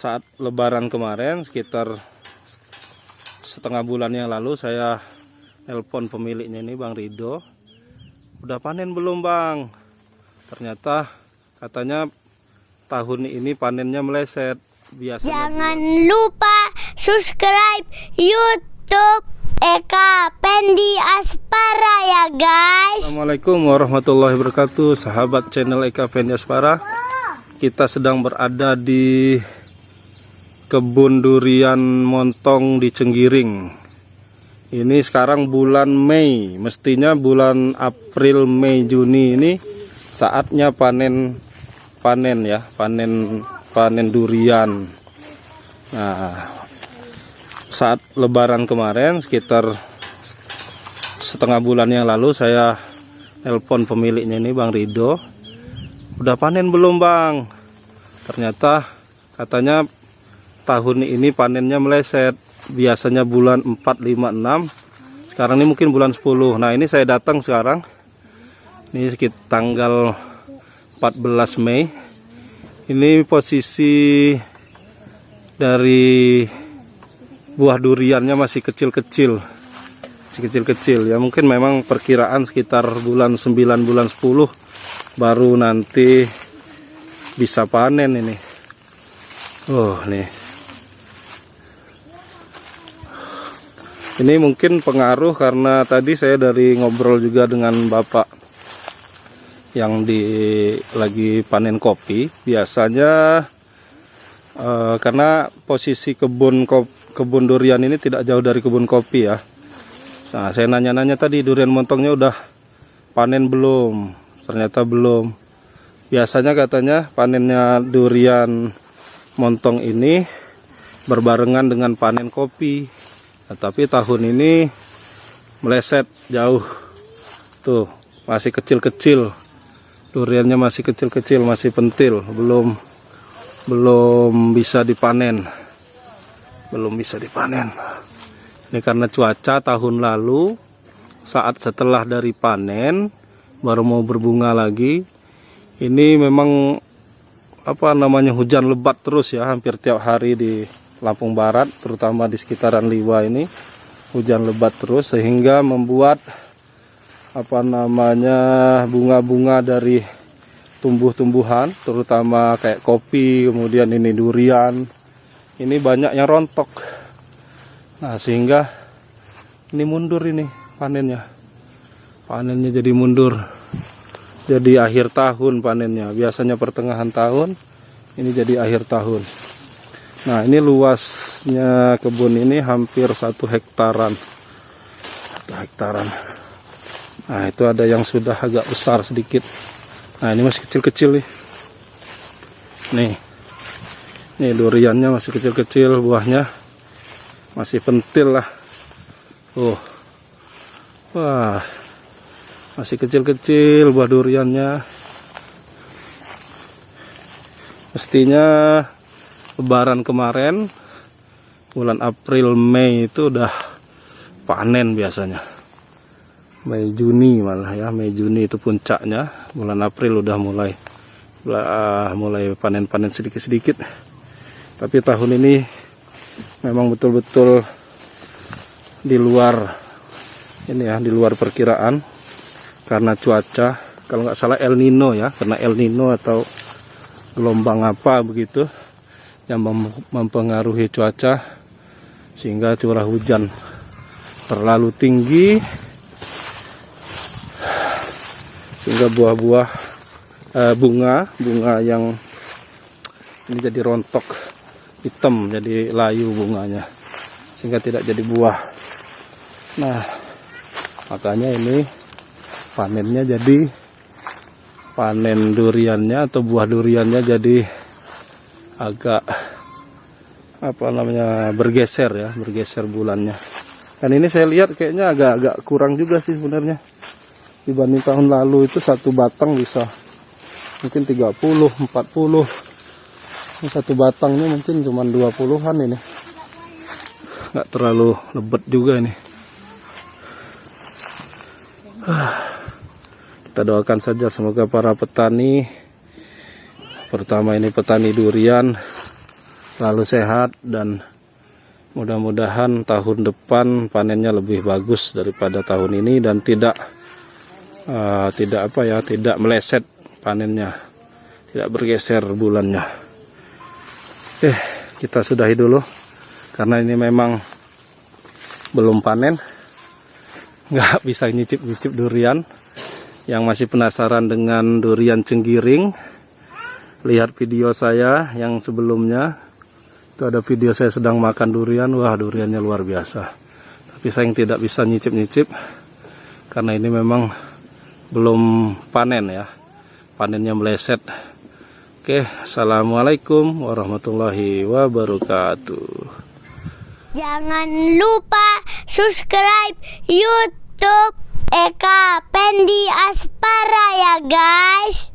Saat Lebaran kemarin sekitar setengah bulan yang lalu saya nelpon pemiliknya ini, Bang Rido. Udah panen belum, Bang? Ternyata katanya tahun ini panennya meleset. Biasanya jangan lupa subscribe YouTube Eka Pendi Aspara ya guys. Assalamualaikum warahmatullahi wabarakatuh, sahabat channel Eka Pendi Aspara. Kita sedang berada di kebun durian montong di Cenggiring. Ini sekarang bulan Mei, mestinya bulan April, Mei, Juni ini saatnya panen durian. Nah, saat Lebaran kemarin sekitar setengah bulan yang lalu saya nelpon pemiliknya ini, Bang Rido. Udah panen belum, Bang? Ternyata katanya tahun ini panennya meleset. Biasanya bulan 4, 5, 6. Sekarang ini mungkin bulan 10. Nah, ini saya datang sekarang. Ini sekitar tanggal 14 Mei. Ini posisi dari buah duriannya masih kecil-kecil. Ya, mungkin memang perkiraan sekitar bulan 9, bulan 10 baru nanti bisa panen ini. Oh, nih. Ini mungkin pengaruh karena tadi saya dari ngobrol juga dengan Bapak yang lagi panen kopi. Biasanya karena posisi kebun durian ini tidak jauh dari kebun kopi ya. Nah, saya nanya-nanya tadi durian montongnya udah panen belum? Ternyata belum. Biasanya katanya panennya durian montong ini berbarengan dengan panen kopi. Nah, tapi tahun ini meleset jauh. Tuh, masih kecil-kecil. Duriannya masih kecil-kecil, masih pentil, belum bisa dipanen. Ini karena cuaca tahun lalu saat setelah dari panen baru mau berbunga lagi. Ini memang hujan lebat terus ya, hampir tiap hari di Lampung Barat, terutama di sekitaran Liwa ini hujan lebat terus sehingga membuat bunga-bunga dari tumbuh-tumbuhan, terutama kayak kopi, kemudian ini durian, ini banyak yang rontok. Nah, sehingga ini mundur ini panennya jadi mundur, jadi akhir tahun panennya. Biasanya pertengahan tahun, ini jadi akhir tahun. Nah, ini luasnya kebun ini hampir 1 hektaran. Nah, itu ada yang sudah agak besar sedikit. Nah, ini masih kecil-kecil nih. Nih duriannya masih kecil-kecil, buahnya masih pentil lah. Wah, masih kecil-kecil buah duriannya. Mestinya Lebaran kemarin bulan April, Mei itu udah panen biasanya. Mei, Juni malah ya, Mei, Juni itu puncaknya. Bulan April udah mulai panen-panen sedikit-sedikit. Tapi tahun ini memang betul-betul di luar perkiraan karena cuaca. Kalau nggak salah El Nino ya, karena El Nino atau gelombang apa begitu yang mempengaruhi cuaca sehingga curah hujan terlalu tinggi sehingga buah-buah bunga yang ini jadi rontok, hitam, jadi layu bunganya sehingga tidak jadi buah. Nah, makanya ini panen duriannya atau buah duriannya jadi agak bergeser bulannya. Dan ini saya lihat kayaknya agak kurang juga sih sebenarnya dibanding tahun lalu. Itu satu batang bisa mungkin 30, 40. Ini satu batangnya mungkin cuma 20-an ini. Nggak terlalu lebat juga ini. Kita doakan saja semoga para petani, pertama ini petani durian, selalu sehat, dan mudah-mudahan tahun depan panennya lebih bagus daripada tahun ini dan tidak meleset panennya, tidak bergeser bulannya. Oke, kita sudahi dulu karena ini memang belum panen, nggak bisa nyicip-nyicip durian. Yang masih penasaran dengan durian cenggiring, lihat video saya yang sebelumnya. Itu ada video saya sedang makan durian. Wah, duriannya luar biasa. Tapi saya tidak bisa nyicip-nyicip karena ini memang belum panen ya. Panennya meleset. Oke, assalamualaikum warahmatullahi wabarakatuh. Jangan lupa subscribe YouTube Eka Pendi Aspara ya guys.